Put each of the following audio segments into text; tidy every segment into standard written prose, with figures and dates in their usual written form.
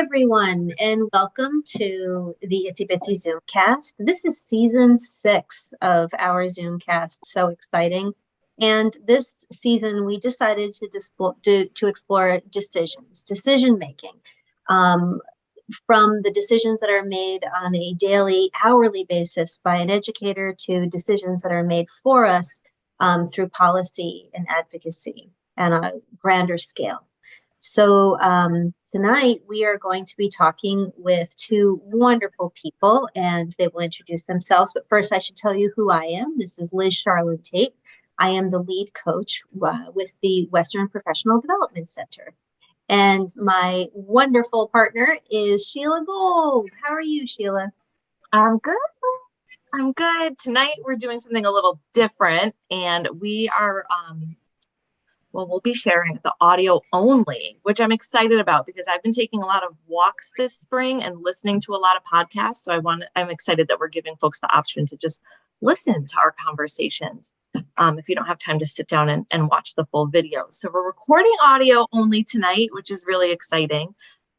everyone, and welcome to the Itsy Bitsy Zoomcast. This is season 6 of our Zoomcast. So exciting. And this season, we decided to explore decision making, from the decisions that are made on a daily, hourly basis by an educator to decisions that are made for us through policy and advocacy on a grander scale. So tonight we are going to be talking with two wonderful people, and they will introduce themselves. But first, I should tell you who I am. This is Liz Charlotte Tate. I am the lead coach with the Western Professional Development Center. And my wonderful partner is Sheila Gold. How are you, Sheila? I'm good. I'm good. Tonight we're doing something a little different, and we are we'll be sharing the audio only, which I'm excited about because I've been taking a lot of walks this spring and listening to a lot of podcasts. So I'm excited that we're giving folks the option to just listen to our conversations if you don't have time to sit down and watch the full video. So we're recording audio only tonight, which is really exciting.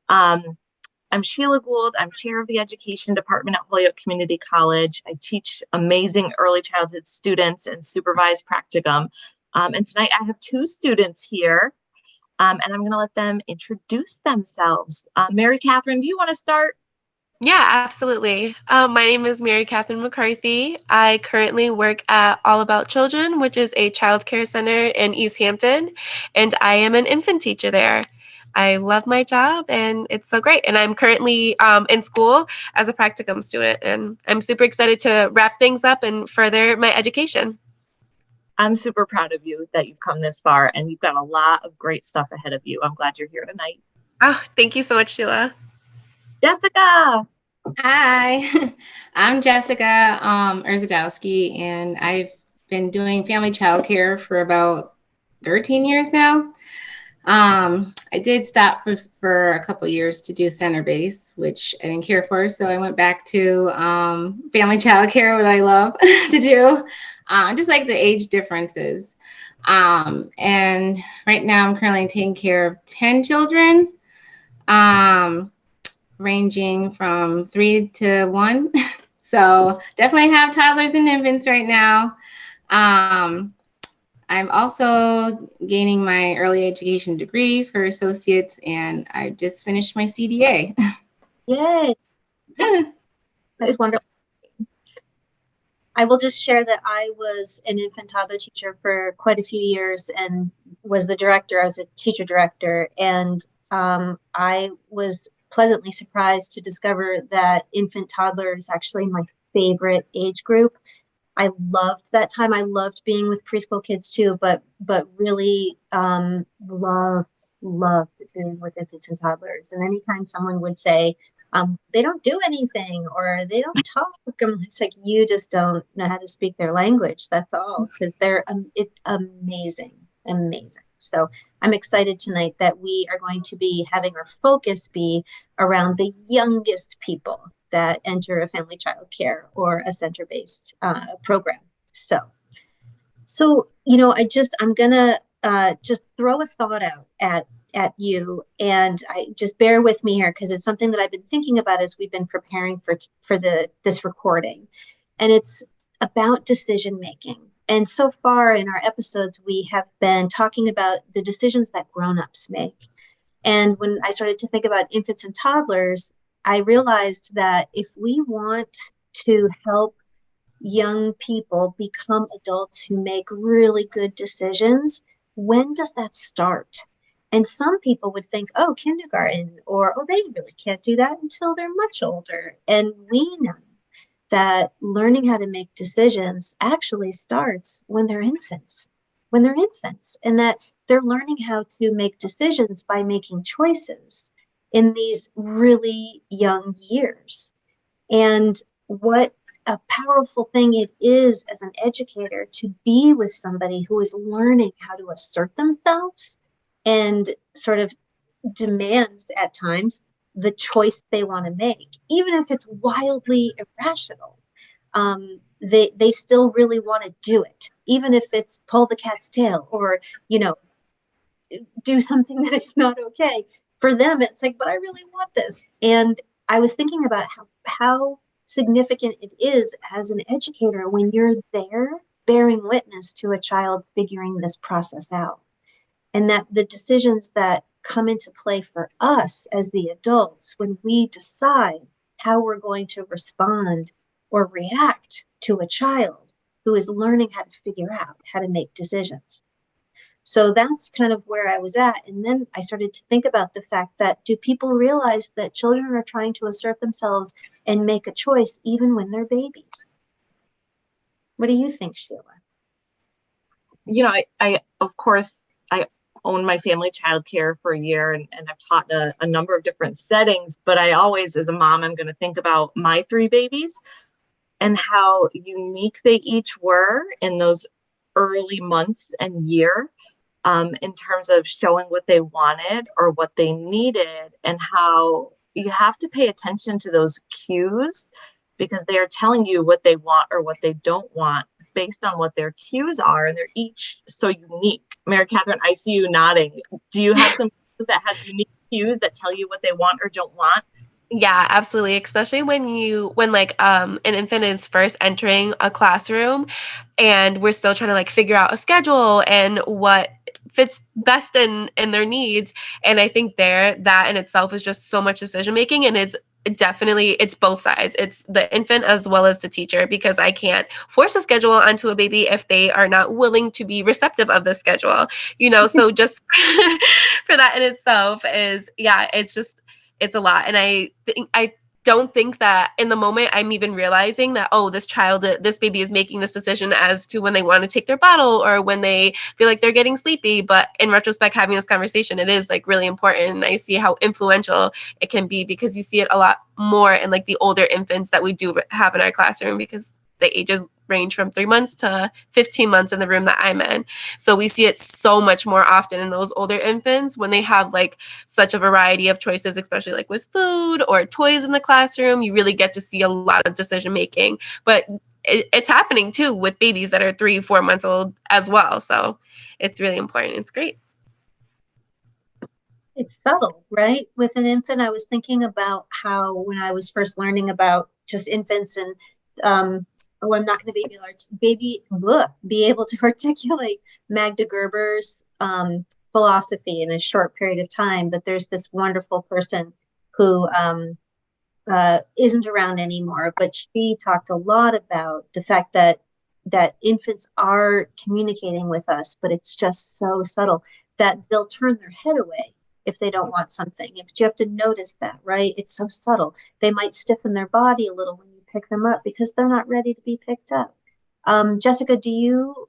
I'm Sheila Gould. I'm chair of the education department at Holyoke Community College. I teach amazing early childhood students and supervise practicum. And tonight I have two students here, and I'm going to let them introduce themselves. Mary Catherine, do you want to start? Yeah, absolutely. My name is Mary Catherine McCarthy. I currently work at All About Children, which is a child care center in East Hampton, and I am an infant teacher there. I love my job, and it's so great. And I'm currently in school as a practicum student, and I'm super excited to wrap things up and further my education. I'm super proud of you that you've come this far, and you've got a lot of great stuff ahead of you. I'm glad you're here tonight. Oh, thank you so much, Sheila. Jessica. Hi, I'm Jessica Urzadowski, and I've been doing family childcare for about 13 years now. I did stop for a couple years to do center-based, which I didn't care for, so I went back to family childcare, what I love to do. Just like the age differences. And right now I'm currently taking care of 10 children, ranging from 3 to 1. So definitely have toddlers and infants right now. I'm also gaining my early education degree for associates, and I just finished my CDA. Yay! That's wonderful. I will just share that I was an infant toddler teacher for quite a few years and was the director. I was a teacher director, and I was pleasantly surprised to discover that infant toddler is actually my favorite age group. I loved that time. I loved being with preschool kids too, but really loved being with infants and toddlers. And anytime someone would say, they don't do anything or they don't talk, it's like, you just don't know how to speak their language. That's all, because they're it's amazing. So I'm excited tonight that we are going to be having our focus be around the youngest people that enter a family child care or a center-based program. So I'm gonna just throw a thought out at you, and I just bear with me here because it's something that I've been thinking about as we've been preparing for this recording, and it's about decision making. And so far in our episodes, we have been talking about the decisions that grown-ups make. And when I started to think about infants and toddlers, I realized that if we want to help young people become adults who make really good decisions, when does that start? And some people would think, oh, kindergarten, or, oh, they really can't do that until they're much older. And we know that learning how to make decisions actually starts when they're infants, and that they're learning how to make decisions by making choices in these really young years. And what a powerful thing it is as an educator to be with somebody who is learning how to assert themselves and sort of demands at times the choice they want to make, even if it's wildly irrational. They still really want to do it, even if it's pull the cat's tail or, do something that is not okay. for them, it's like, but I really want this. And I was thinking about how significant it is as an educator when you're there bearing witness to a child figuring this process out. And that the decisions that come into play for us as the adults when we decide how we're going to respond or react to a child who is learning how to figure out how to make decisions. So that's kind of where I was at. And then I started to think about the fact that, do people realize that children are trying to assert themselves and make a choice even when they're babies? What do you think, Sheila? You know, I of course, I owned my family childcare for a year, and I've taught a number of different settings, but I always, as a mom, I'm going to think about my 3 babies and how unique they each were in those early months and year, in terms of showing what they wanted or what they needed, and how you have to pay attention to those cues because they are telling you what they want or what they don't want based on what their cues are, and they're each so unique. Mary Catherine, I see you nodding. Do you have some cues that have unique cues that tell you what they want or don't want? Yeah, absolutely. Especially when like an infant is first entering a classroom and we're still trying to like figure out a schedule and what fits best in their needs. And I think that in itself is just so much decision making, and it's both sides. It's the infant as well as the teacher, because I can't force a schedule onto a baby if they are not willing to be receptive of the schedule, so just for that in itself is, yeah, it's a lot. And I don't think that in the moment I'm even realizing that, oh, this baby is making this decision as to when they want to take their bottle or when they feel like they're getting sleepy. But in retrospect, having this conversation, it is like really important. And I see how influential it can be, because you see it a lot more in like the older infants that we do have in our classroom, because the ages range from 3 months to 15 months in the room that I'm in. So we see it so much more often in those older infants when they have like such a variety of choices, especially like with food or toys in the classroom. You really get to see a lot of decision making, but it's happening too with babies that are 3-4 months old as well. So it's really important. It's great. It's subtle, right? With an infant, I was thinking about how when I was first learning about just infants and I'm not going to be able to articulate Magda Gerber's philosophy in a short period of time. But there's this wonderful person who isn't around anymore, but she talked a lot about the fact that infants are communicating with us, but it's just so subtle that they'll turn their head away if they don't want something. But you have to notice that, right? It's so subtle. They might stiffen their body a little when you pick them up because they're not ready to be picked up. Jessica,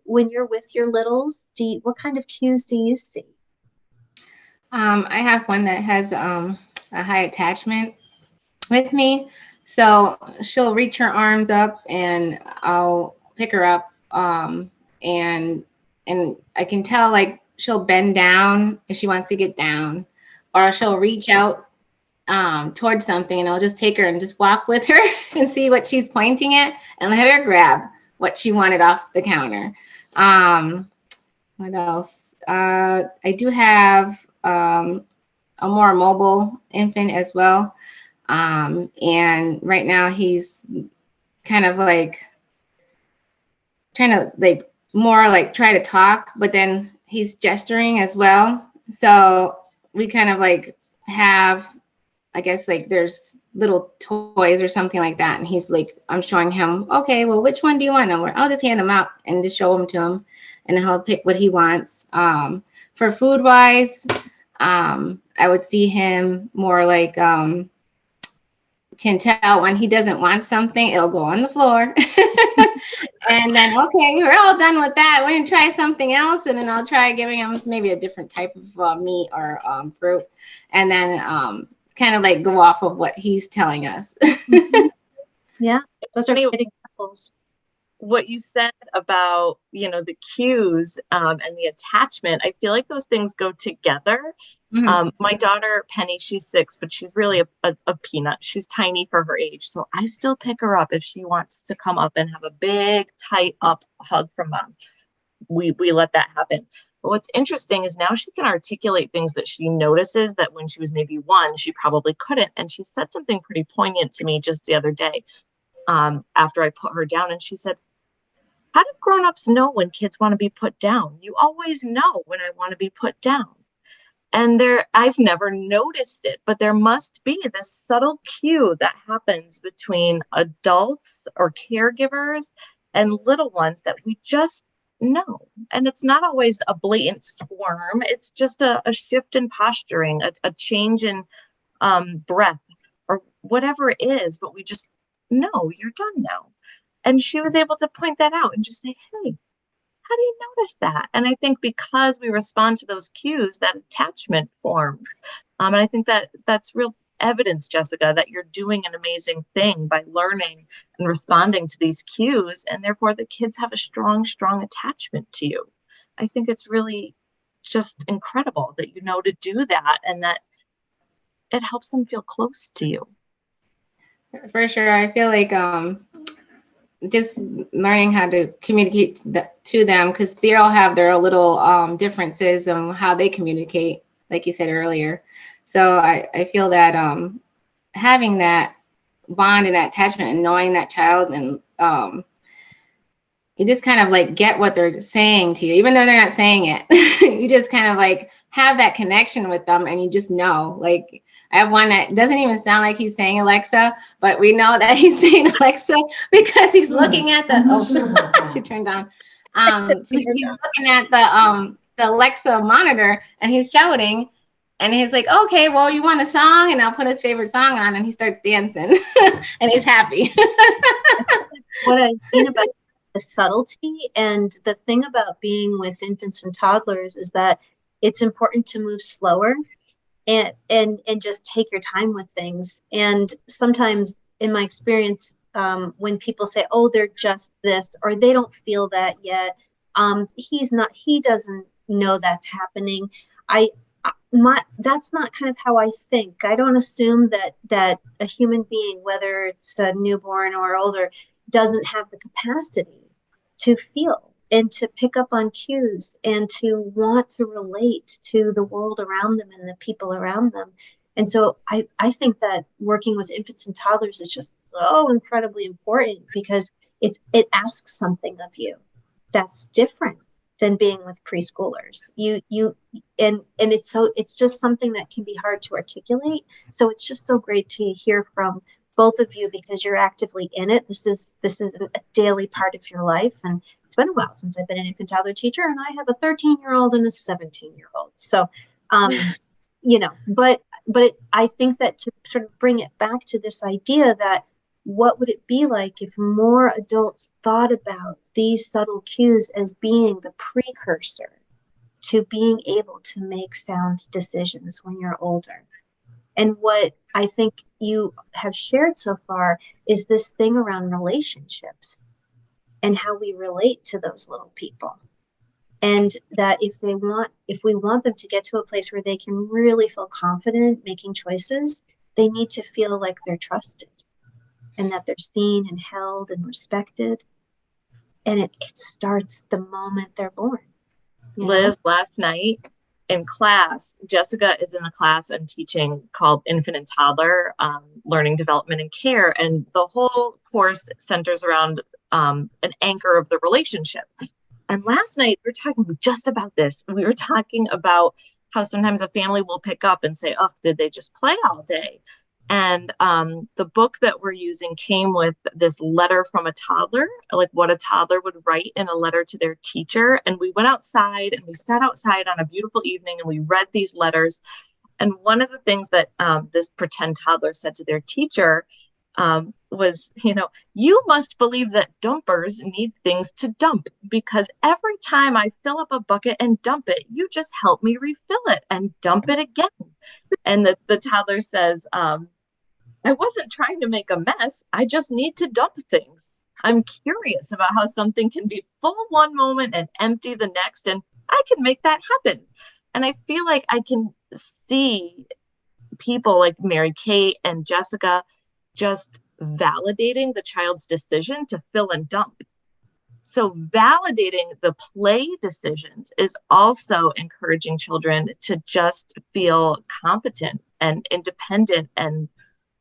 when you're with your littles, what kind of cues do you see? I have one that has a high attachment with me. So she'll reach her arms up and I'll pick her up. And I can tell, like, she'll bend down if she wants to get down, or she'll reach out towards something, and I'll just take her and just walk with her and see what she's pointing at and let her grab what she wanted off the counter. What else? I do have a more mobile infant as well. And right now he's kind of like trying to like more like try to talk, but then he's gesturing as well. So we kind of like have, I guess, like there's little toys or something like that. And he's like, I'm showing him, okay, well, which one do you want? And I'll just hand him out and just show them to him, and then he'll pick what he wants. For food wise, I would see him more like, can tell when he doesn't want something, it'll go on the floor. And then, okay, we're all done with that. We're going to try something else. And then I'll try giving him maybe a different type of meat or fruit. And then kind of like go off of what he's telling us. Yeah, those are great examples. What you said about, the cues and the attachment, I feel like those things go together. Mm-hmm. My daughter, Penny, she's 6, but she's really a peanut. She's tiny for her age. So I still pick her up if she wants to come up and have a big, tight up hug from mom. We let that happen. But what's interesting is now she can articulate things that she notices that when she was maybe 1, she probably couldn't. And she said something pretty poignant to me just the other day after I put her down. And she said, how do grown-ups know when kids want to be put down? You always know when I want to be put down. And I've never noticed it, but there must be this subtle cue that happens between adults or caregivers and little ones that we just know. And it's not always a blatant squirm. It's just a shift in posturing, a change in breath or whatever it is, but we just know you're done now. And she was able to point that out and just say, hey, how do you notice that? And I think because we respond to those cues, that attachment forms. And I think that that's real evidence, Jessica, that you're doing an amazing thing by learning and responding to these cues. And therefore, the kids have a strong, strong attachment to you. I think it's really just incredible that you know to do that and that it helps them feel close to you. For sure. I feel like just learning how to communicate to them, because they all have their little differences on how they communicate, like you said earlier. So I feel that having that bond and that attachment and knowing that child, and you just kind of like get what they're saying to you, even though they're not saying it. You just kind of like have that connection with them, and you just know. Like, I have one that doesn't even sound like he's saying Alexa, but we know that he's saying Alexa because he's looking at the, she turned on. He's looking at the Alexa monitor, and he's shouting, and he's like, okay, well, you want a song? And I'll put his favorite song on, and he starts dancing and he's happy. What I mean about the subtlety and the thing about being with infants and toddlers is that it's important to move slower and just take your time with things. And sometimes in my experience, when people say, oh, they're just this, or they don't feel that yet, he doesn't know that's happening. That's not kind of how I think. I don't assume that a human being, whether it's a newborn or older, doesn't have the capacity to feel and to pick up on cues and to want to relate to the world around them and the people around them. And so I think that working with infants and toddlers is just so incredibly important, because it asks something of you that's different than being with preschoolers. And it's just something that can be hard to articulate. So it's just so great to hear from both of you, because you're actively in it. This is a daily part of your life. And it's been a while since I've been an infant toddler teacher, and I have a 13-year-old and a 17-year-old. So, but I think that to sort of bring it back to this idea that what would it be like if more adults thought about these subtle cues as being the precursor to being able to make sound decisions when you're older? And what I think you have shared so far is this thing around relationships and how we relate to those little people. And that if we want them to get to a place where they can really feel confident making choices, they need to feel like they're trusted and that they're seen and held and respected. And it starts the moment they're born. Liz, last night in class, Jessica is in the class I'm teaching called Infant and Toddler Learning, Development, and Care. And the whole course centers around an anchor of the relationship. And last night we were talking just about this. We were talking about how sometimes a family will pick up and say, oh, did they just play all day? And the book that we're using came with this letter from a toddler, like what a toddler would write in a letter to their teacher. And we went outside and we sat outside on a beautiful evening and we read these letters. And one of the things that this pretend toddler said to their teacher was, you must believe that dumpers need things to dump, because every time I fill up a bucket and dump it, you just help me refill it and dump it again. And the toddler says, I wasn't trying to make a mess. I just need to dump things. I'm curious about how something can be full one moment and empty the next, and I can make that happen. And I feel like I can see people like Mary Kate and Jessica just validating the child's decision to fill and dump. So validating the play decisions is also encouraging children to just feel competent and independent and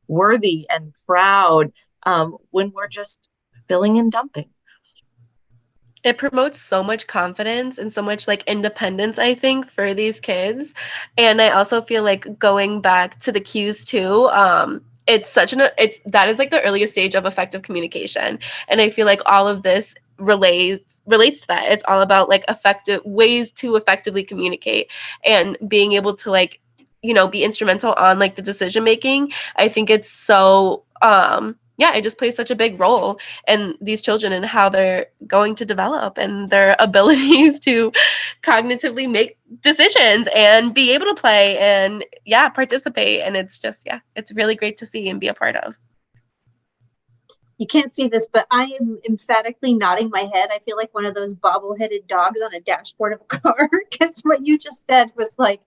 worthy and proud when we're just filling and dumping. It promotes so much confidence and so much like independence, I think, for these kids. And I also feel like going back to the cues too, it's that is like the earliest stage of effective communication. And I feel like all of this relates to that. It's all about like effective ways to effectively communicate and being able to like, be instrumental on like the decision making. I think it's so yeah, it just plays such a big role in these children and how they're going to develop and their abilities to cognitively make decisions and be able to play and participate. And it's just, it's really great to see and be a part of. You can't see this, but I am emphatically nodding my head. I feel like one of those bobble-headed dogs on a dashboard of a car, because what you just said was like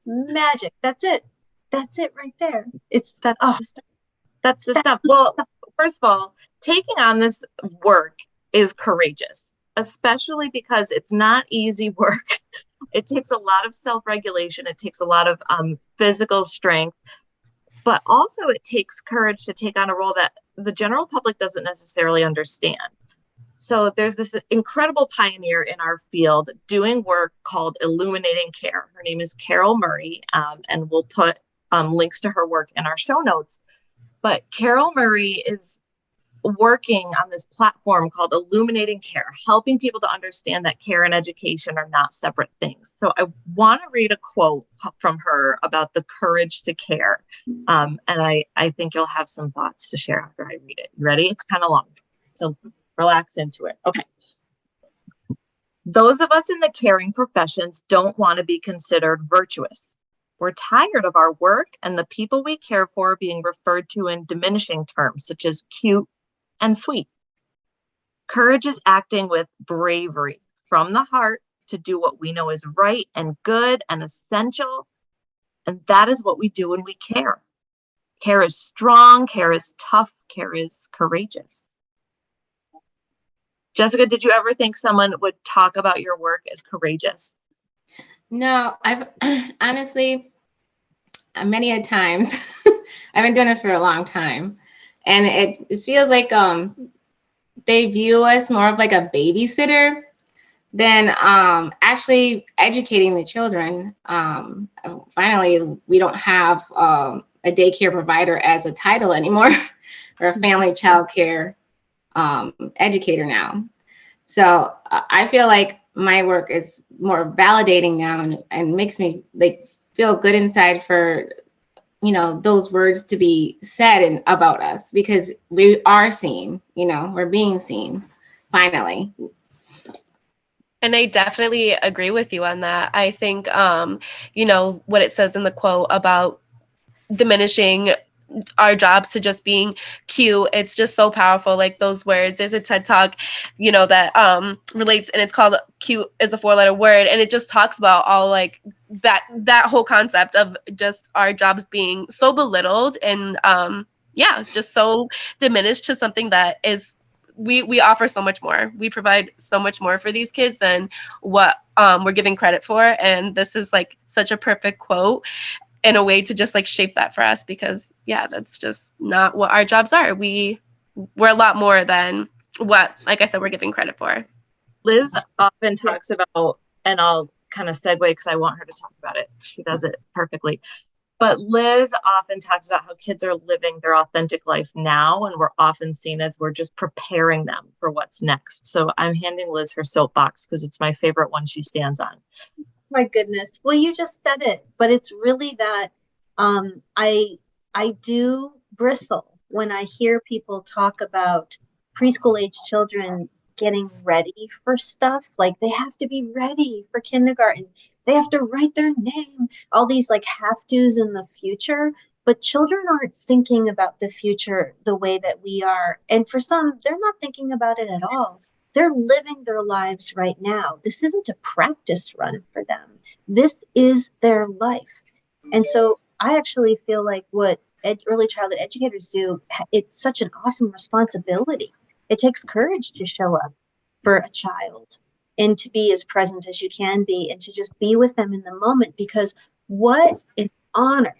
magic. That's it right there. That's the stuff. Well, first of all, taking on this work is courageous, especially because it's not easy work. It takes a lot of self-regulation. It takes a lot of physical strength, but also it takes courage to take on a role that the general public doesn't necessarily understand. So there's this incredible pioneer in our field doing work called Illuminating Care. Her name is Carol Murray, and we'll put links to her work in our show notes. But Carol Murray is working on this platform called Illuminating Care, helping people to understand that care and education are not separate things. So I want to read a quote from her about the courage to care. And I think you'll have some thoughts to share after I read it. You ready? It's kind of long, so relax into it. Okay. Those of us in the caring professions don't want to be considered virtuous. We're tired of our work and the people we care for being referred to in diminishing terms, such as cute and sweet. Courage is acting with bravery from the heart to do what we know is right and good and essential. And that is what we do when we care. Care is strong, care is tough, care is courageous. Jessica, did you ever think someone would talk about your work as courageous? No, I've honestly, many a times, I've been doing it for a long time. And it feels like they view us more of like a babysitter than actually educating the children. Finally, we don't have a daycare provider as a title anymore, or a family child care educator now. So I feel like my work is more validating now and makes me like feel good inside for, those words to be said about us, because we are seen, we're being seen finally. And I definitely agree with you on that. I think, what it says in the quote about diminishing our jobs to just being cute, it's just so powerful. Like those words, there's a TED Talk, that relates, and it's called Cute is a 4-letter word. And it just talks about all like that whole concept of just our jobs being so belittled and just so diminished to something that is we offer so much more. We provide so much more for these kids than what we're giving credit for. And this is like such a perfect quote in a way to just like shape that for us, because that's just not what our jobs are. We're a lot more than what, like I said, we're giving credit for. Liz often talks about, and I'll kind of segue because I want her to talk about it. She does it perfectly. But Liz often talks about how kids are living their authentic life now, and we're often seen as we're just preparing them for what's next. So I'm handing Liz her soapbox because it's my favorite one she stands on. My goodness. Well, you just said it, but it's really that I do bristle when I hear people talk about preschool age children getting ready for stuff. Like they have to be ready for kindergarten. They have to write their name, all these like have tos in the future. But children aren't thinking about the future the way that we are. And for some, they're not thinking about it at all. They're living their lives right now. This isn't a practice run for them. This is their life. And so I actually feel like what early childhood educators do, it's such an awesome responsibility. It takes courage to show up for a child, and to be as present as you can be, and to just be with them in the moment. Because what an honor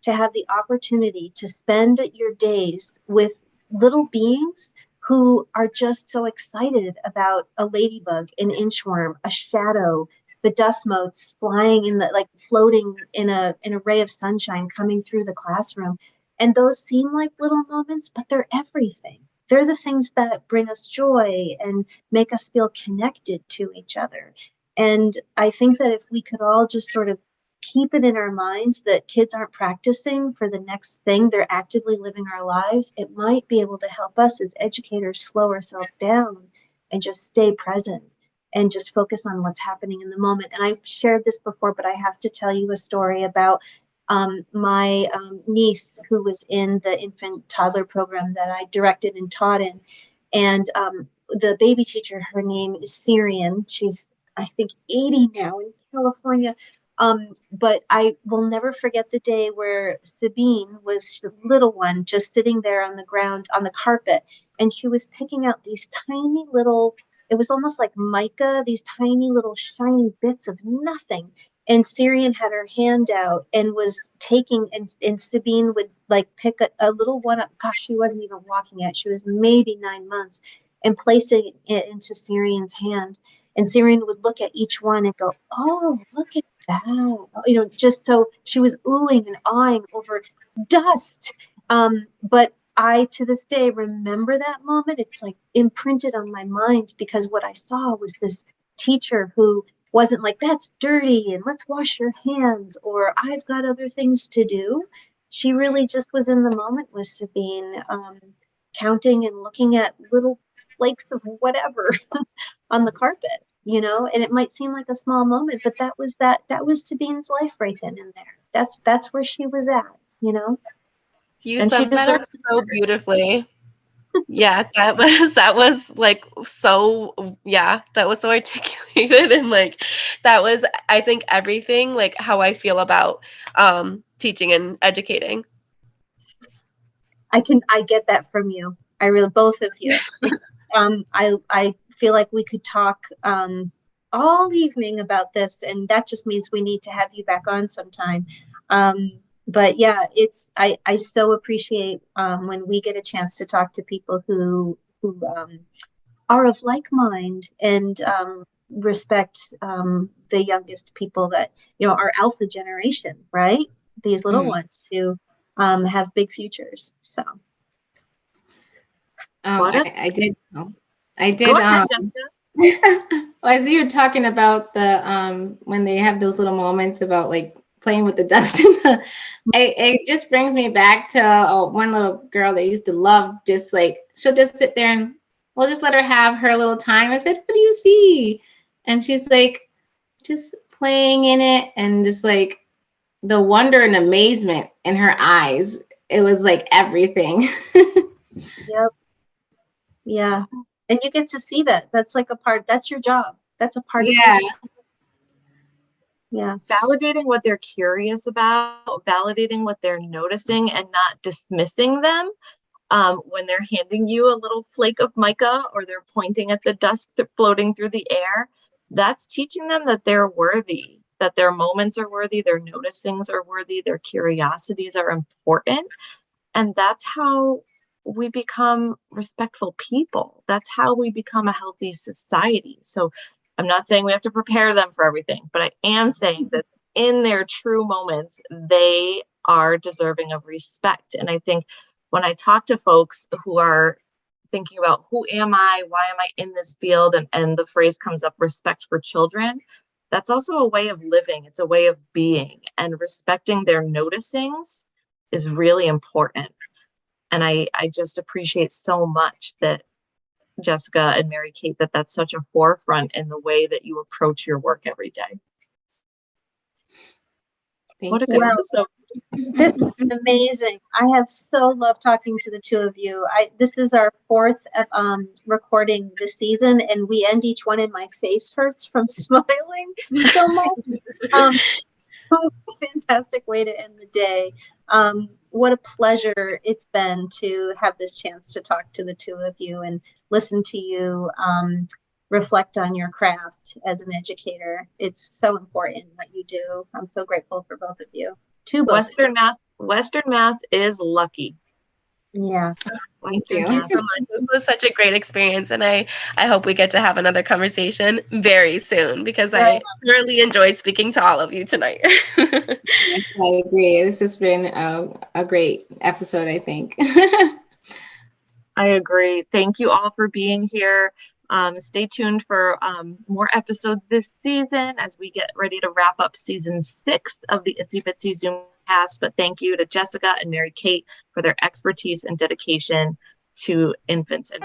to have the opportunity to spend your days with little beings who are just so excited about a ladybug, an inchworm, a shadow, the dust motes flying in the, like, floating in a ray of sunshine coming through the classroom. And those seem like little moments, but they're everything. They're the things that bring us joy and make us feel connected to each other. And I think that if we could all just sort of keep it in our minds that kids aren't practicing for the next thing, they're actively living our lives, it might be able to help us as educators slow ourselves down and just stay present and just focus on what's happening in the moment. And I've shared this before, but I have to tell you a story about my niece, who was in the infant toddler program that I directed and taught in. And the baby teacher, her name is Syrian. She's, I think, 80 now in California. But I will never forget the day where Sabine was the little one, just sitting there on the ground, on the carpet, and she was picking out these tiny little, it was almost like mica, these tiny little shiny bits of nothing. And Syrian had her hand out and was taking, and Sabine would like pick a little one up. Gosh, she wasn't even walking yet. She was maybe 9 months, and placing it into Syrian's hand. And Syrian would look at each one and go, "Oh, look at that." You know, just so she was oohing and awing over dust. But I, to this day, remember that moment. It's like imprinted on my mind, because what I saw was this teacher who wasn't like, "That's dirty and let's wash your hands," or "I've got other things to do." She really just was in the moment with Sabine, counting and looking at little flakes of whatever on the carpet, you know. And it might seem like a small moment, but that was Sabine's life right then and there. That's where she was at, you know. You And she summed that up deserves to be so heard. beautifully. Yeah, that was like so, yeah, that was so articulated, and like that was, I think, everything, like how I feel about teaching and educating. I get that from you. I really, both of you. It's I feel like we could talk all evening about this, and that just means we need to have you back on sometime. But yeah, I so appreciate when we get a chance to talk to people who are of like mind, and respect the youngest people, that, you know, our alpha generation, right? These little ones who have big futures. So What a- I did. I Go did. ahead, Jessica. As you were talking about the when they have those little moments about like playing with the dust, it just brings me back to one little girl that used to love, just like, she'll just sit there and we'll just let her have her little time. I said, "What do you see?" And she's like, "Just playing in it," and just like the wonder and amazement in her eyes. It was like everything. yep, yeah. And you get to see that. That's like a part. That's your job. That's a part of your Yeah. job. Yeah. Validating what they're curious about, validating what they're noticing, and not dismissing them. When they're handing you a little flake of mica, or they're pointing at the dust floating through the air, that's teaching them that they're worthy, that their moments are worthy, their noticings are worthy, their curiosities are important. And that's how we become respectful people. That's how we become a healthy society. So I'm not saying we have to prepare them for everything, but I am saying that in their true moments, they are deserving of respect. And I think when I talk to folks who are thinking about, who am I, why am I in this field, and the phrase comes up, respect for children, that's also a way of living. It's a way of being, and respecting their noticings is really important. And I just appreciate so much that Jessica and Mary Kate, that's such a forefront in the way that you approach your work every day. What a good episode. This has been amazing. I have so loved talking to the two of you. This is our fourth recording this season, and we end each one in my face hurts from smiling so much. Fantastic way to end the day. What a pleasure it's been to have this chance to talk to the two of you and listen to you reflect on your craft as an educator. It's so important what you do. I'm so grateful for both of you. Western Mass is lucky. Yeah. Western you. Mass. This was such a great experience, and I hope we get to have another conversation very soon because I thoroughly enjoyed speaking to all of you tonight. Yes, I agree. This has been a great episode, I think. I agree. Thank you all for being here. Stay tuned for more episodes this season as we get ready to wrap up season 6 of the Itsy Bitsy Zoom cast. But thank you to Jessica and Mary Kate for their expertise and dedication to infants and